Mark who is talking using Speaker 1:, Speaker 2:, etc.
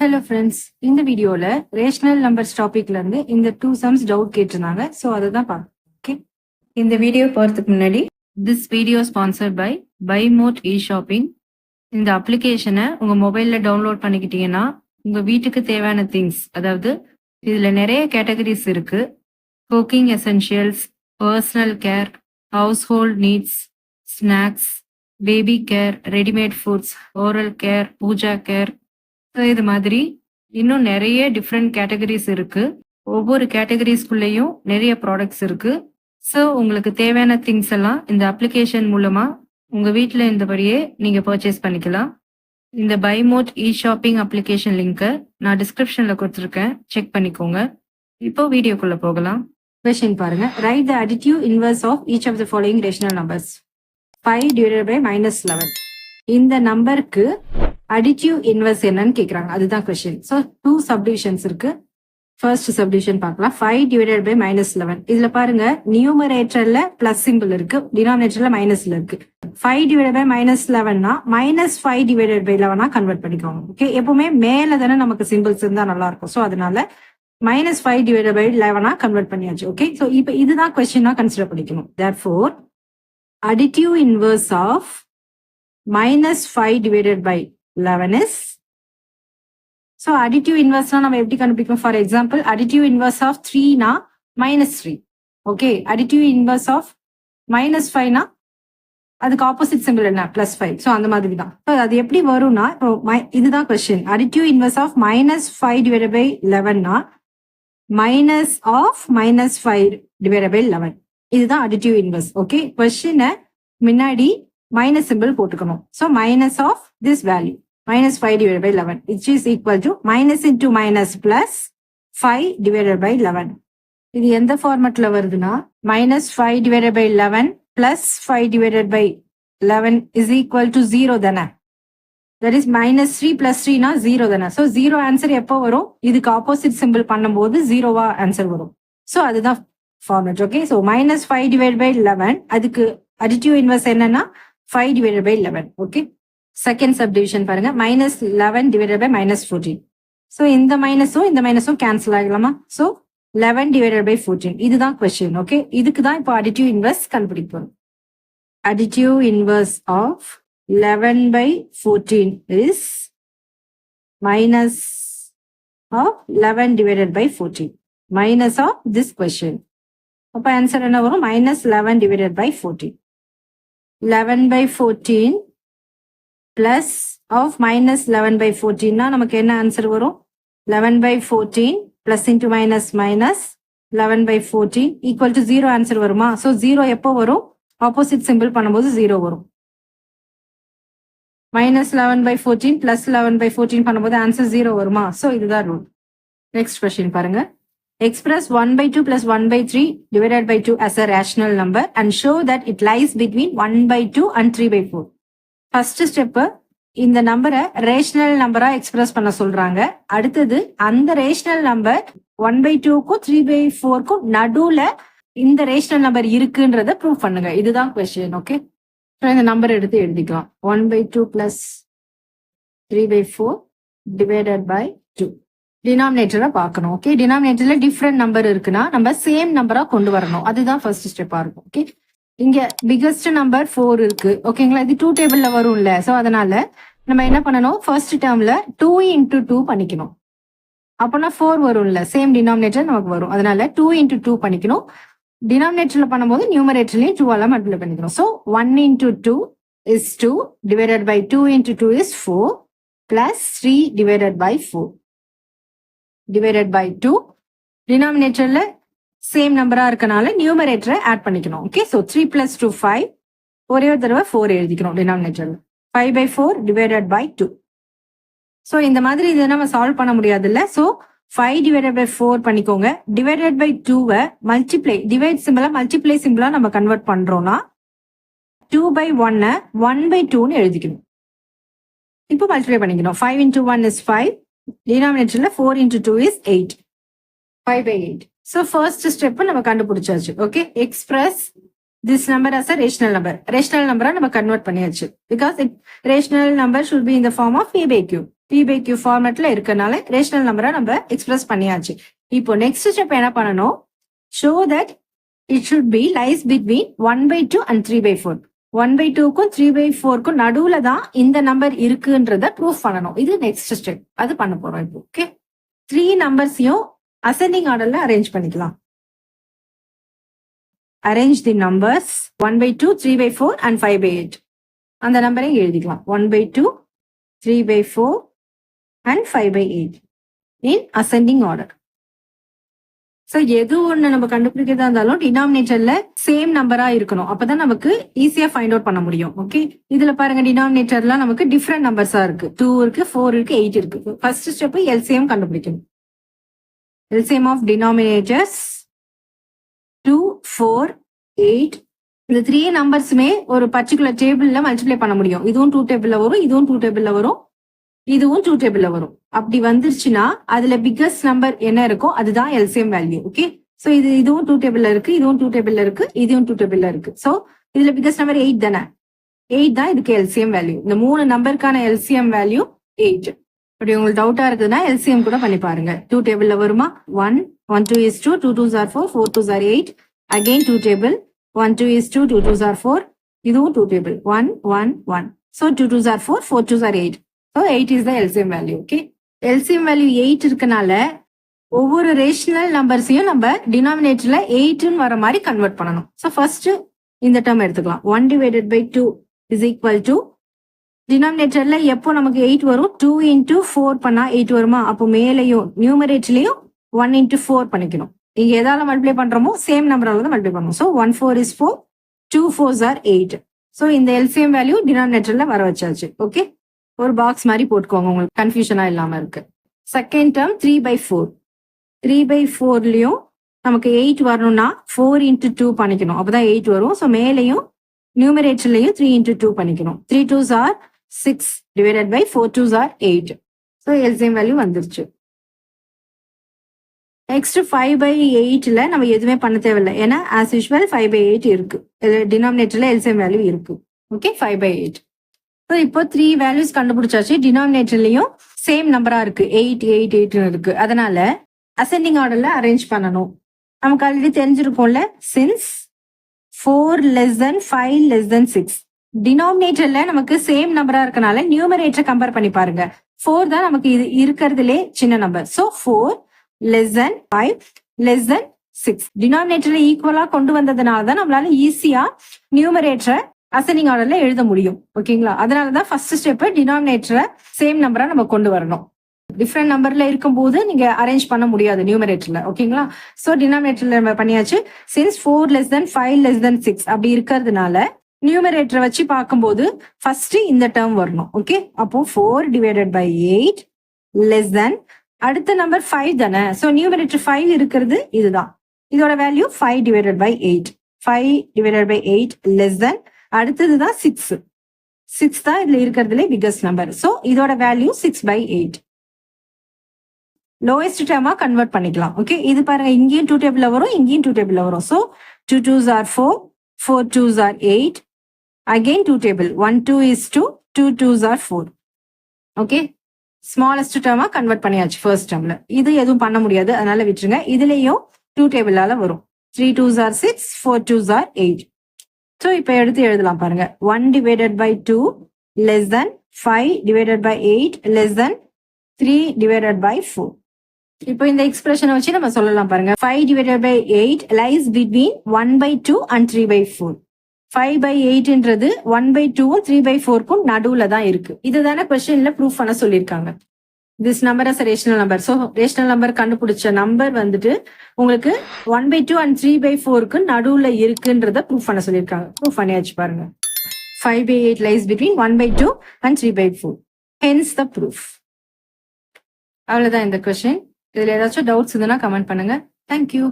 Speaker 1: Hello friends, இந்த வீடியோல rational numbers டாபிக்ல இருந்து இந்த 2 சம்ஸ் டவுட் கேட்டிருந்தாங்க. ஸோ அதை தான் பார்க்கணும். ஓகே, இந்த வீடியோ போறதுக்கு முன்னாடி this video sponsored by Bymot e shopping. இந்த அப்ளிகேஷனை உங்க மொபைல்ல டவுன்லோட் பண்ணிக்கிட்டீங்கன்னா உங்க வீட்டுக்கு தேவையான திங்ஸ், அதாவது இதுல நிறைய கேட்டகரிஸ் இருக்கு. Cooking essentials, personal care, household needs, snacks, baby care, readymade foods, oral care, puja care, இது மாதிரி இன்னும் நிறைய டிஃப்ரெண்ட் கேட்டகரிஸ் இருக்கு. ஒவ்வொரு கேட்டகரிஸ்குள்ளேயும் நிறைய ப்ராடக்ட்ஸ் இருக்கு. ஸோ உங்களுக்கு தேவையான திங்ஸ் எல்லாம் இந்த அப்ளிகேஷன் மூலமா உங்க வீட்டில் இருந்தபடியே நீங்க பர்ச்சேஸ் பண்ணிக்கலாம். இந்த பைமோட் இ ஷாப்பிங் அப்ளிகேஷன் லிங்கை நான் டிஸ்கிரிப்ஷன்ல கொடுத்துருக்கேன், செக் பண்ணிக்கோங்க. இப்போ வீடியோக்குள்ள போகலாம். கொஸ்டின் பாருங்க. Write the additive inverse of each of the following rational numbers. 5 divided by -11. இந்த நம்பருக்கு அடிட்டிவ் இன்வர்ஸ் என்னன்னு கேக்குறாங்க, அதுதான் கொஸ்டின். ஸோ 2 சப்டிவிஷன்ஸ் இருக்கு. ஃபர்ஸ்ட் சப்டிவிஷன் பார்க்கலாம். 5 divided by -11. இதுல பாருங்க, நியூமரேட்டர்ல பிளஸ் சிம்பிள் இருக்கு, டினாமினேட்டர்ல மைனஸ்ல இருக்கு. 5 divided by -11னா -5 divided by 11 convert பண்ணிக்கோங்க. ஓகே, எப்பவுமே மேல தானே நமக்கு சிம்பிள்ஸ் இருந்தா நல்லா இருக்கும். ஸோ அதனால -5 divided by 11 கன்வெர்ட் பண்ணியாச்சு. ஓகே, ஸோ இப்போ இதுதான் கொஸ்டினா கன்சிடர் பண்ணிக்கணும். Therefore additive inverse of -5 divided by 11 is, so additive inverse நம்ம எப்படி கண்டுபிடிக்கணும்? For example additive inverse of 3 னா -3. ஓகே, additive inverse of -5 னா அதுக்கு ஆப்போசிட் சிம்பிள் என்ன? +5. ஸோ அந்த மாதிரி தான். ஸோ அது எப்படி வரும்னா, இதுதான் question. additive inverse of -5 divided by 11 னா minus of -5 divided by 11. இதுதான் additive inverse. ஓகே, கொஸ்டினை முன்னாடி மைனஸ் சிம்பிள் போட்டுக்கணும். So minus of this value -5 divided by 11 which is equal to minus into minus plus 5 divided by 11. இது எந்த ஃபார்மட்ல வருதுன்னா, -5 divided by 11 plus 5 divided by 11 is equal to 0 தானே. that is -3 plus 3 னா 0 தானே. So 0 answer எப்போ வரும்? இதுக்கு ஆப்போசிட் சிம்பிள் பண்ணும்போது 0வா ஆன்சர் வரும். ஸோ அதுதான் format. Okay, so -5 divided by 11, அதுக்கு அடிட்டிவ் இன்வர்ஸ் என்னன்னா 5 divided by 11. Okay, second subdivision பாருங்க. -11 divided by -14. ஸோ இந்த மைனஸும் கேன்சல் ஆகலாமா? So 11 divided by 14. இதுதான் கொஸ்டின். ஓகே, இதுக்கு தான் இப்போ அடிட்டிவ் இன்வர்ஸ் கண்டுபிடிப்போம். Additive inverse of 11 by 14 is minus of 11 divided by 14 minus of this question. அப்ப ஆன்சர் என்ன வரும்? -11 divided by 14. 11 by 14 plus of -11 by 14 னா நமக்கு என்ன ஆன்சர் வரும்? 11 by 14 plus into minus minus 11 by 14 equal to 0 answer வருமா? So 0 எப்போ வரும்? ஆப்போசிட் சிம்பிள் பண்ணும்போது 0 வரும். -11 by 14 plus 11 by 14 பண்ணும்போது ஆன்சர் 0 வருமா? ஸோ இதுதான் ரூல். நெக்ஸ்ட் கொஸ்டின் பாருங்க. Express 1/2 plus 1/3 divided by 2 as a rational number and show that it lies between 1/2 and 3/4. First step, இந்த நம்பரை ரேஷனல் நம்பரா எக்ஸ்பிரஸ் பண்ண சொல்றாங்க. அடுத்தது அந்த ரேஷனல் நம்பர் 1/2க்கும் 3/4க்கும் நடுவுல இந்த ரேஷனல் நம்பர் இருக்குன்றத ப்ரூவ் பண்ணுங்க. இதுதான் கொஸ்டின். ஓகே, இந்த நம்பர் எடுத்து எழுதிக்கலாம். 1/2 plus 3/4 divided by 2. டினாமினேட்டரை பார்க்கணும். ஓகே, டினாமினேட்டர்ல டிஃப்ரெண்ட் நம்பர் இருக்குன்னா நம்ம சேம் நம்பரா கொண்டு வரணும். அதுதான் ஃபர்ஸ்ட் ஸ்டெப்பா இருக்கும். ஓகே, இங்க பிகஸ்ட் நம்பர் 4 இருக்கு. ஓகேங்களா, இது 2 டேபிள்ல வரும்ல. ஸோ அதனால நம்ம என்ன பண்ணணும்? ஃபர்ஸ்ட் டேர்ம்ல 2 into 2 பண்ணிக்கணும். அப்போனா 4 வரும்ல, சேம் டினாமினேட்டர் நமக்கு வரும். அதனால 2 into 2 பண்ணிக்கணும். டினாமினேட்டர்ல பண்ணும்போது நியூமரேட்டர்லயும் 2 எல்லாம் மல்டிப்ளை பண்ணிக்கணும். So 1 into 2 is 2 divided by 2 into 2 is 4 plus 3 divided by 4 divided by 2. டினாமினேட்டர்ல same நம்பரா இருக்கனால நியூமரேட்டரை ஆட் பண்ணிக்கணும். ஓகே, ஸோ 3 plus 2 5, ஒரே ஒரு தடவை 4 எழுதிக்கணும் டினாமினேட்டர்ல. 5/4 divided by 2. ஸோ இந்த மாதிரி இதை நம்ம சால்வ் பண்ண முடியாது இல்ல. ஸோ 5 divided by 4 பண்ணிக்கோங்க. டிவைடட் பை 2வை மல்டிப்ளை, டிவைட் சிம்பிளா மல்டிப்ளை சிம்பிளா நம்ம கன்வெர்ட் பண்றோம்னா 2/1 1/2ன்னு எழுதிக்கணும். இப்போ மல்டிப்ளை பண்ணிக்கணும். 5 into 1 is 5. டினாமினேட்டர்ல 4 into 2 is 8. 5/8. So first step நம்ம கண்டுபிடிச்சாச்சு. Okay, express this number as a rational number. Rational நம்பரா நம்ம கன்வெர்ட் பண்ணியாச்சு. Because rational number should be in the form of a by q. p/q ஃபார்மேட்ல இருக்கனால rational நம்பரை நம்ம express பண்ணியாச்சு. இப்போ நெக்ஸ்ட் ஸ்டெப் என்ன பண்ணணும், show that it should be lies between 1/2 and 3/4. 1/2க்கும் 3/4க்கும் நடுவுல தான் இந்த நம்பர் இருக்குன்றத ப்ரூஃப் பண்ணணும். இது நெக்ஸ்ட் ஸ்டெப், அது பண்ண போறோம் இப்போ. ஓகே, 3 நம்பர்ஸையும் அசெண்டிங் ஆர்டர்ல அரேஞ்ச் பண்ணிக்கலாம். Arrange the numbers 1/2, 3/4 and 5/8. அந்த நம்பரை எழுதிக்கலாம். 1/2, 3/4 and 5/8 in ascending order. So எது ஒன்று நம்ம கண்டுபிடிக்கிறதா இருந்தாலும் டினாமினேட்டர்ல சேம் நம்பரா இருக்கணும், அப்பதான் நமக்கு ஈஸியா ஃபைண்ட் அவுட் பண்ண முடியும். ஓகே, இதுல பாருங்க டினாமினேட்டர்லாம் நமக்கு டிஃப்ரெண்ட் நம்பர்ஸா இருக்கு. 2 இருக்கு, 4 இருக்கு, 8 இருக்கு. ஃபர்ஸ்ட் ஸ்டெப் எல்சிஎம் கண்டுபிடிக்கணும். LCM of denominators 2, 4, 8. இந்த 3 நம்பர்ஸுமே ஒரு பர்டிகுலர் டேபிள்ல மல்டிப்ளை பண்ண முடியும். இதுவும் 2 டேபிள்ல வரும், இதுவும் 2 டேபிள்ல வரும், இதுவும் 2 டேபிள்ல வரும். அப்படி வந்துருச்சுன்னா அதுல பிக்கஸ்ட் நம்பர் என்ன இருக்கோ அதுதான் எல்சிஎம் வேல்யூ. ஓகே, சோ இதுவும் 2 டேபிள்ல இருக்கு, இதுவும் 2 டேபிள்ல இருக்கு, இதுவும் 2 டேபிள்ல இருக்கு. சோ இதுல பிக்கஸ்ட் நம்பர் 8 தானே, 8 தான் இதுக்கு எல்சிஎம் வேல்யூ. இந்த 3 நம்பருக்கான எல்சிஎம் வேல்யூ 8. அப்படி உங்களுக்கு டவுட்டா இருக்குதுன்னா எல்சிஎம் கூட பண்ணி பாருங்க. 2 டேபிள்ல வருமா, 1, 1 2 is 2, 2 2s are 4, 4 2s are 8. Again 2 table, 1 2 is 2, 2 2s are 4. இதுவும் 2 table, 1 1 1. So 2 2s are 4, 4 2s are 8. So 8 is the LCM value. Okay, LCM value 8 இருக்கனால ஒவ்வொரு ரேஷனல் நம்பர்ஸையும் நம்ம டினாமினேட்டர்ல 8 வர மாதிரி கன்வெர்ட் பண்ணணும். ஸோ ஃபர்ஸ்ட் இந்த டேர்ம் எடுத்துக்கலாம். 1/2 is equal to டினாமினேட்டர்ல எப்போ நமக்கு 8 வரும், 2 into 4 பண்ணா 8 வருமா, அப்போ மேலையும் நியூமரேட்டர்லயும் 1 into 4 பண்ணிக்கணும். இங்க எதால மல்டிப்ளை பண்றோமோ சேம் நம்பரால தான் மல்டிப்ளை பண்ணணும். So 1 4 is 4, 2 4s are 8. So இந்த எல்சிஎம் வேல்யூ டினாமினேட்டர்ல வர வச்சாச்சு. ஓகே, ஒரு பாக்ஸ் மாதிரி போட்டுக்கோங்க, உங்களுக்கு கன்ஃபியூஷனா இல்லாம இருக்கு. Second term 3/4. 3/4லயும் நமக்கு 8 வரணும்னா 4 into 2 பண்ணிக்கணும், அப்பதான் 8 வரும். ஸோ மேலையும் நியூமரேட்டர்லயும் 3 into 2 பண்ணிக்கணும். 3 2s are 6 divided by 4 2s are 8. So LCM value வந்துருச்சு. நெக்ஸ்ட் 5/8ல நம்ம எதுவுமே பண்ண தேவையில்லை, ஏன்னா ஆஸ் யூஸ்வல் 5/8 இருக்கு, டினாமினேட்டர்ல எல்சிஎம் வேல்யூ இருக்கு. ஓகே, 5/8. ஸோ இப்போ 3 வேல்யூஸ் கண்டுபிடிச்சாச்சு. டினாமினேட்டர்லயும் சேம் நம்பரா இருக்கு, 8 8 8 இருக்கு. அதனால அசெண்டிங் ஆர்டர்ல அரேஞ்ச் பண்ணணும். நமக்கு ஆல்ரெடி தெரிஞ்சிருக்கும்ல, since 4 less than 5 less than 6. டினாமினேட்டர்ல நமக்கு சேம் நம்பரா இருக்கனால நியூமரேட்டரை கம்பேர் பண்ணி பாருங்க. 4 தான் நமக்கு இது இருக்கிறதுலே சின்ன number. So 4 less than 5 less than 6. டினாமினேட்டர்ல ஈக்குவலா கொண்டு வந்ததுனால தான் நம்மளால ஈஸியா நியூமரேட்டரை அசெண்டிங் ஆர்டர்ல எழுத முடியும். ஓகேங்களா, அதனாலதான் ஃபர்ஸ்ட் ஸ்டெப் டினாமினேட்டரை சேம் நம்பரா நம்ம கொண்டு வரணும். டிஃப்ரெண்ட் நம்பர்ல இருக்கும்போது நீங்க அரேஞ்ச் பண்ண முடியாது நியூமரேட்டர்ல. ஓகேங்களா, சோ டினாமினேட்டர்ல நம்ம பண்ணியாச்சு. Since 4 less than 5 less than 6 அப்படி இருக்கிறதுனால நியூமரேட்டரை வச்சு பார்க்கும்போது ஃபர்ஸ்ட் இந்த டேர்ம் வரணும். ஓகே, அப்போ 4/8 less than அடுத்த நம்பர் 5 தானே. சோ நியூமரேட்டர் 5 இருக்கிறது இதுதான், இதோட வேல்யூ 5/8. 5/8 less than அடுத்ததுதான் 6. 6 தான் இதுல இருக்கிறதுல பிகஸ்ட் நம்பர். சோ இதோட வேல்யூ 6/8. லோயஸ்ட் டேர்மா கன்வெர்ட் பண்ணிக்கலாம். ஓகே, இது பாருங்க, இங்கேயும் 2 டேபிள்ல வரும், இங்கேயும் 2 டேபிள்ல வரும். So 2 2s are 4, 4 2s are 8. Again 2 table, 1 2 is 2, 2 2s are 4. Okay, smallest டேர்மா கன்வெர்ட் பண்ணியாச்சு ஃபர்ஸ்ட் டேர்ம்ல. இது எதுவும் பண்ண முடியாது, அதனால விட்டுருங்க. இதுலயும் 2 டேபிளால வரும். 3 2s are 6, 4 2s are 8. So இப்போ எடுத்து எழுதலாம் பாருங்க. 1/2 less than 5/8 less than 3/4. இப்போ இந்த எக்ஸ்பிரஷனை வச்சு நம்ம சொல்லலாம் பாருங்க. 5/8 lies between 1/2 and 3/4. 5/8ன்றது 1/2ம் 3/4க்கும் நடுவுல தான் இருக்கு. இதுதானே கொஸ்டின்ல ப்ரூஃப் பண்ண சொல்லியிருக்காங்க. This number as rational number. So rational number கண்டுபிடிச்ச நம்பர் வந்துட்டு உங்களுக்கு 1/2 and 3/4க்கு நடுவுல இருக்குன்றத ப்ரூஃப் பண்ண சொல்லியிருக்காங்க. ப்ரூஃப் பண்ணியாச்சு பாருங்க. 5/8 lies between 1/2 and 3/4. Hence the proof. அவ்வளவுதான் இந்த கொஸ்டின். இதுல ஏதாச்சும் டவுட்ஸ் இருந்ததுன்னா கமெண்ட் பண்ணுங்க. தேங்க்யூ.